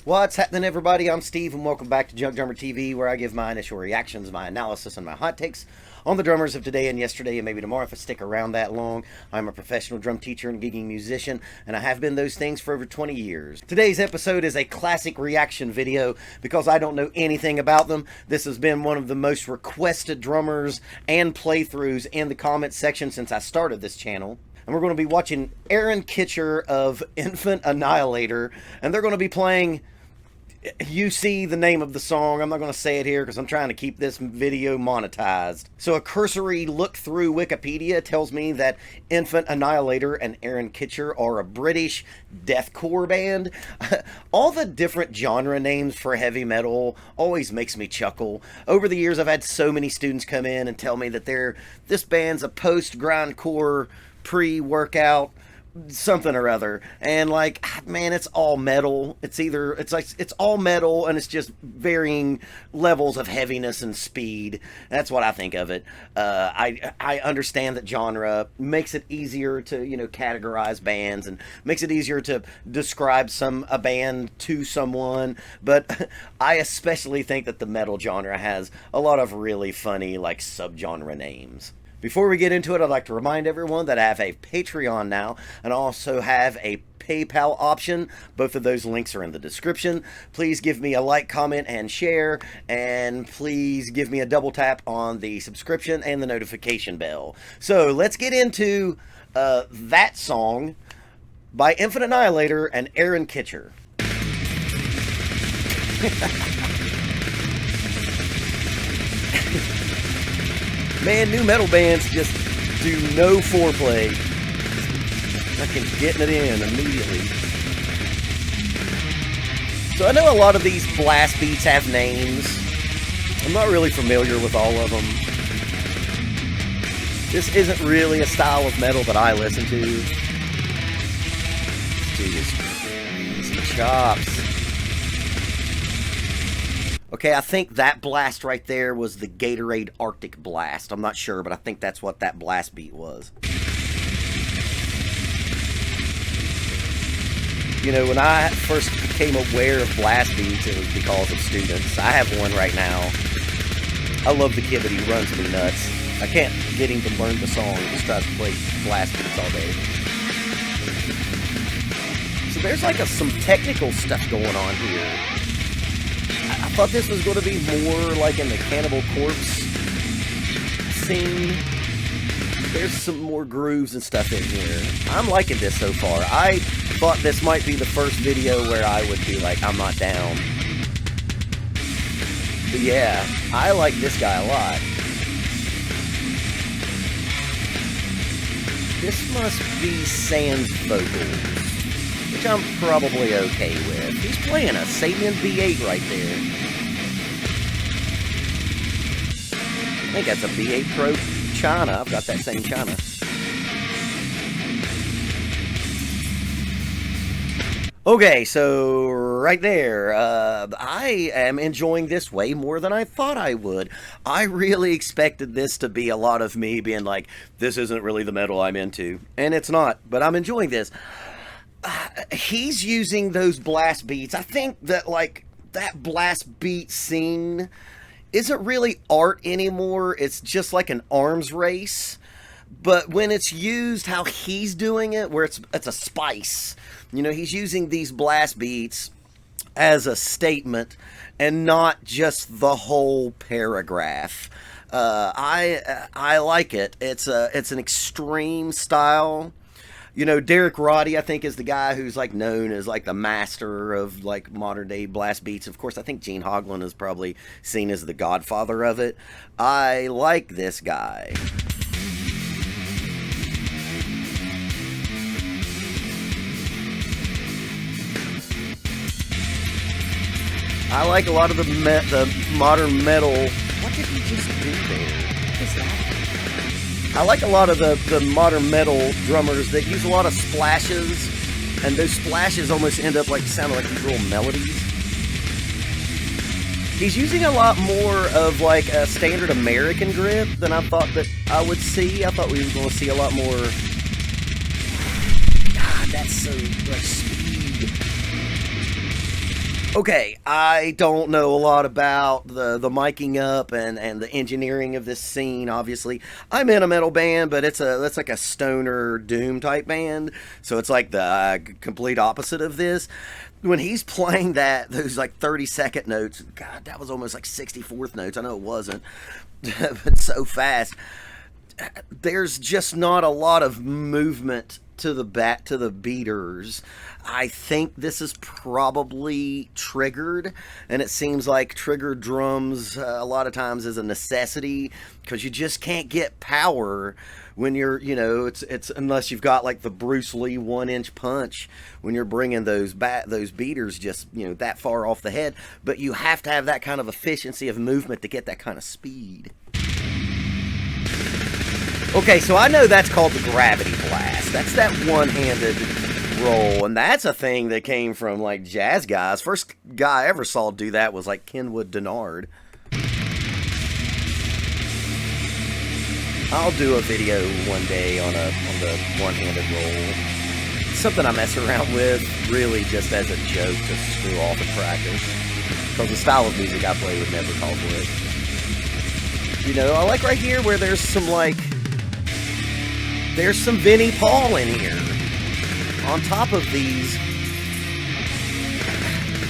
What's happening, everybody? I'm Steve, and welcome back to Junkdrummer TV, where I give my initial reactions, my analysis, and my hot takes on the drummers of today and yesterday, and maybe tomorrow if I stick around that long. I'm a professional drum teacher and gigging musician, and I have been those things for over 20 years. Today's episode is a classic reaction video because I don't know anything about them. This has been one of the most requested drummers and playthroughs in the comments section since I started this channel. And we're going to be watching Aaron Kitcher of Annihilator, and they're going to be playing... You see the name of the song. I'm not going to say it here because I'm trying to keep this video monetized. So a cursory look through Wikipedia tells me that Annihilator and Aaron Kitcher are a British deathcore band. All the different genre names for heavy metal always makes me chuckle. Over the years, I've had so many students come in and tell me that this band's a post-grindcore, pre-workout something or other, and like, man, it's all metal. It's all metal, and it's just varying levels of heaviness and speed. That's what I think of it. I understand that genre makes it easier to categorize bands and makes it easier to describe a band to someone, but I especially think that the metal genre has a lot of really funny like subgenre names. Before we get into it, I'd like to remind everyone that I have a Patreon now and also have a PayPal option. Both of those links are in the description. Please give me a like, comment, and share, and please give me a double tap on the subscription and the notification bell. So let's get into that song by Annihilator and Aaron Kitcher. Man, new metal bands just do no foreplay. Just fucking getting it in immediately. So I know a lot of these blast beats have names. I'm not really familiar with all of them. This isn't really a style of metal that I listen to. This dude is crazy chops. Okay, I think that blast right there was the Gatorade Arctic Blast. I'm not sure, but I think that's what that blast beat was. You know, when I first became aware of blast beats, it was because of students. I have one right now. I love the kid, but he runs me nuts. I can't get him to learn the song. He just tries to play blast beats all day. So there's like some technical stuff going on here. I thought this was going to be more like in the Cannibal Corpse scene. There's some more grooves and stuff in here. I'm liking this so far. I thought this might be the first video where I would be like, I'm not down. But yeah, I like this guy a lot. This must be Sans vocals, which I'm probably okay with. He's playing a Sabian B8 right there. I think that's a B8 Pro China. I've got that same China. Okay, so right there, I am enjoying this way more than I thought I would. I really expected this to be a lot of me being like, this isn't really the metal I'm into. And it's not, but I'm enjoying this. He's using those blast beats. I think that like that blast beat scene isn't really art anymore. It's just like an arms race. But when it's used how he's doing it, where it's a spice, he's using these blast beats as a statement and not just the whole paragraph. I like it. It's an extreme style. Derek Roddy, I think, is the guy who's like known as like the master of like modern day blast beats. Of course, I think Gene Hoglan is probably seen as the godfather of it. I like this guy. I like a lot of the modern metal. What did he just do there? What is that? I like a lot of the modern metal drummers that use a lot of splashes, and those splashes almost end up like sounding like these little melodies. He's using a lot more of like a standard American grip than I thought that I would see. I thought we were going to see a lot more. God, that's so much speed. Okay, I don't know a lot about the miking up and the engineering of this scene. Obviously, I'm in a metal band, but that's like a stoner doom type band, so it's like the complete opposite of this. When he's playing those like 30-second notes, God, that was almost like 64th notes. I know it wasn't, but so fast. There's just not a lot of movement to the beaters. I think this is probably triggered, and it seems like triggered drums a lot of times is a necessity because you just can't get power when you're, it's unless you've got like the Bruce Lee 1-inch punch when you're bringing those beaters just that far off the head. But you have to have that kind of efficiency of movement to get that kind of speed. Okay, so I know that's called the gravity blast. That's that one-handed roll, and that's a thing that came from like jazz guys. First guy I ever saw do that was like Kenwood Denard. I'll do a video one day on the one-handed roll. It's something I mess around with, really just as a joke to screw off at practice. Because the style of music I play would never call for it. I like right here where there's some Vinnie Paul in here. On top of these.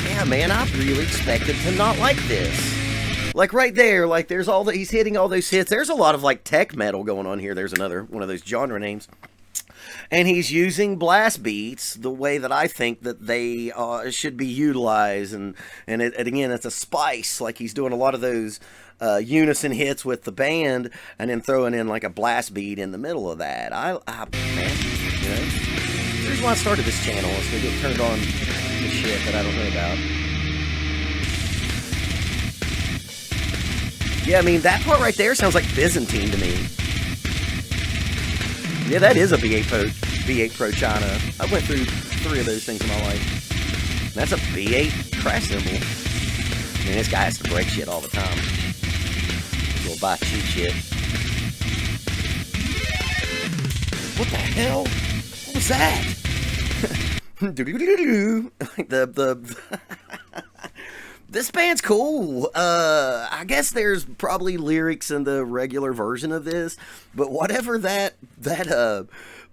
Yeah, man, I really expected to not like this. Like right there, like he's hitting all those hits. There's a lot of like tech metal going on here. There's another one of those genre names. And he's using blast beats the way that I think that they should be utilized. And again, it's a spice. Like he's doing a lot of those unison hits with the band and then throwing in like a blast beat in the middle of that. Man, here's why I started this channel. It's going to get turned on to shit that I don't know about. Yeah, I mean, that part right there sounds like Byzantine to me. Yeah, that is a B8 Pro China. I went through 3 of those things in my life. That's a B8 crash cymbal. I mean, this guy has to break shit all the time. He'll buy cheap shit. What the hell? What was that? This band's cool. I guess there's probably lyrics in the regular version of this, but whatever that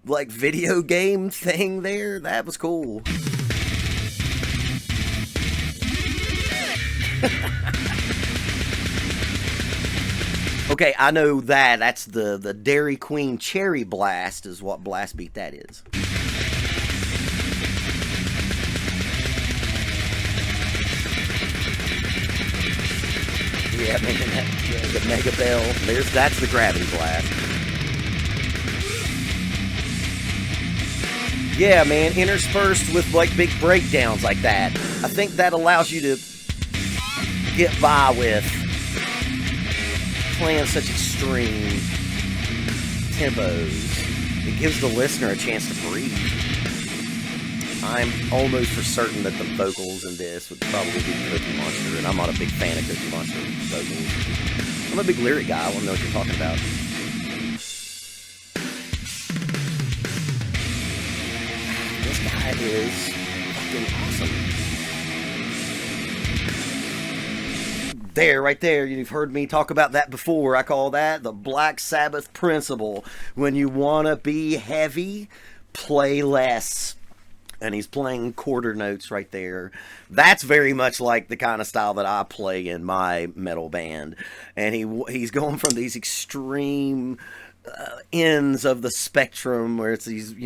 like video game thing there, that was cool. Okay, I know that's the Dairy Queen Cherry Blast is what blast beat that is. Yeah, man, the Mega Bell. That's the gravity blast. Yeah, man, interspersed with like big breakdowns like that. I think that allows you to get by with playing such extreme tempos. It gives the listener a chance to breathe. I'm almost for certain that the vocals in this would probably be Cookie Monster, and I'm not a big fan of Cookie Monster vocals. I'm a big lyric guy. I want to know what you're talking about. This guy is fucking awesome. There, right there, you've heard me talk about that before. I call that the Black Sabbath principle. When you want to be heavy, play less. And he's playing quarter notes right there. That's very much like the kind of style that I play in my metal band. And he's going from these extreme ends of the spectrum where it's these,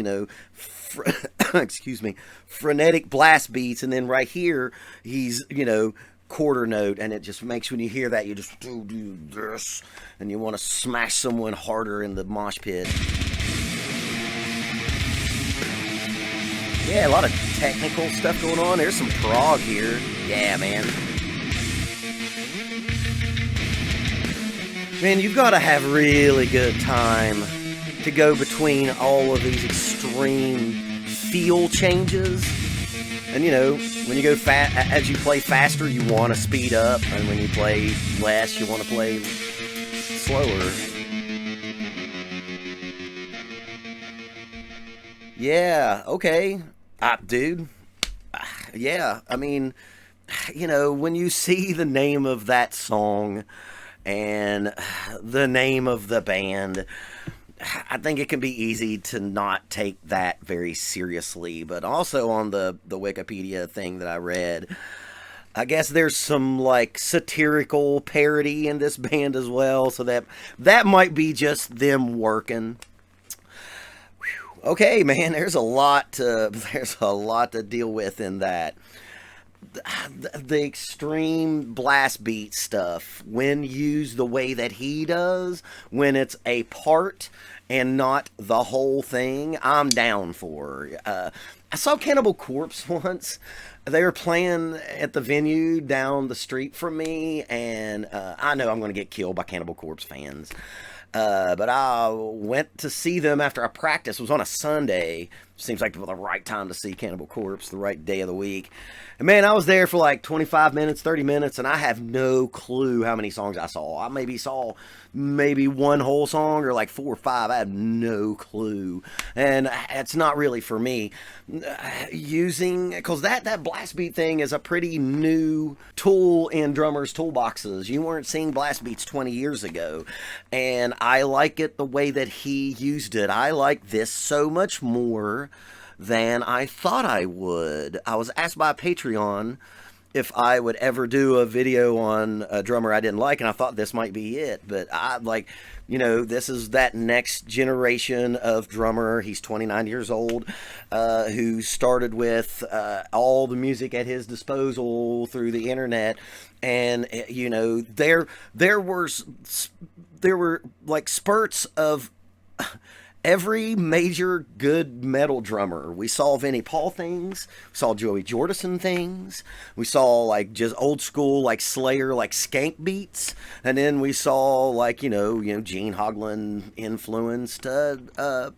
excuse me, frenetic blast beats. And then right here, he's, quarter note. And it just makes, when you hear that, you just do this. And you want to smash someone harder in the mosh pit. Yeah, a lot of technical stuff going on. There's some prog here. Yeah, man. Man, you've got to have really good time to go between all of these extreme feel changes. And, when you go as you play faster, you want to speed up. And when you play less, you want to play slower. Yeah, okay. Dude. Yeah, I mean, when you see the name of that song and the name of the band, I think it can be easy to not take that very seriously. But also on the Wikipedia thing that I read, I guess there's some like satirical parody in this band as well, so that might be just them working. Okay, man, there's a lot to deal with in that. The extreme blast beat stuff, when used the way that he does, when it's a part and not the whole thing, I'm down for. I saw Cannibal Corpse once. They were playing at the venue down the street from me, and I know I'm going to get killed by Cannibal Corpse fans. But I went to see them after I practiced. It was on a Sunday. Seems like the right time to see Cannibal Corpse, the right day of the week. And man, I was there for like 25 minutes, 30 minutes, and I have no clue how many songs I saw. I maybe saw one whole song or like 4 or 5. I have no clue. And it's not really for me. Because that blast beat thing is a pretty new tool in drummers' toolboxes. You weren't seeing blast beats 20 years ago. And I like it the way that he used it. I like this so much more than I thought I would. I was asked by Patreon if I would ever do a video on a drummer I didn't like, and I thought this might be it. But this is that next generation of drummer. He's 29 years old, who started with all the music at his disposal through the internet. And there were like spurts of every major good metal drummer. We saw Vinnie Paul things, we saw Joey Jordison things, we saw like just old school like Slayer like skank beats, and then we saw like Gene Hoglan influenced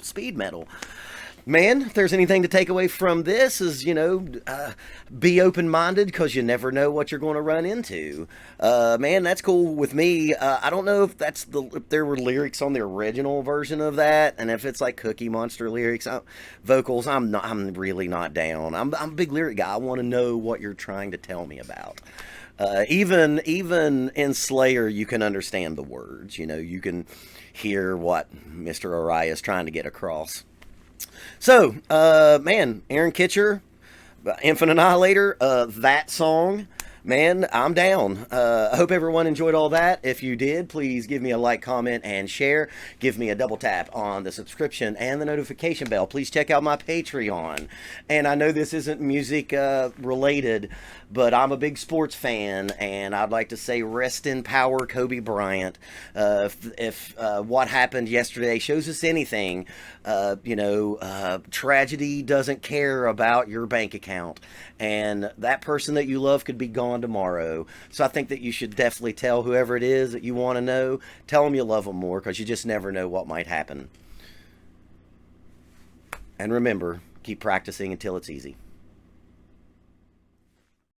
speed metal. Man, if there's anything to take away from this is, be open-minded, because you never know what you're going to run into. Man, that's cool with me. I don't know if if there were lyrics on the original version of that, and if it's like Cookie Monster lyrics, vocals, I'm really not down. I'm a big lyric guy. I want to know what you're trying to tell me about. Even in Slayer, you can understand the words. You can hear what Mr. Uriah is trying to get across. So, man, Aaron Kitcher, Infinite Annihilator, that song, man, I'm down. I hope everyone enjoyed all that. If you did, please give me a like, comment, and share. Give me a double tap on the subscription and the notification bell. Please check out my Patreon. And I know this isn't music related, but I'm a big sports fan, and I'd like to say rest in power, Kobe Bryant. If what happened yesterday shows us anything, tragedy doesn't care about your bank account, and that person that you love could be gone tomorrow. So I think that you should definitely tell whoever it is that you want to know, tell them you love them more, because you just never know what might happen. And remember, keep practicing until it's easy.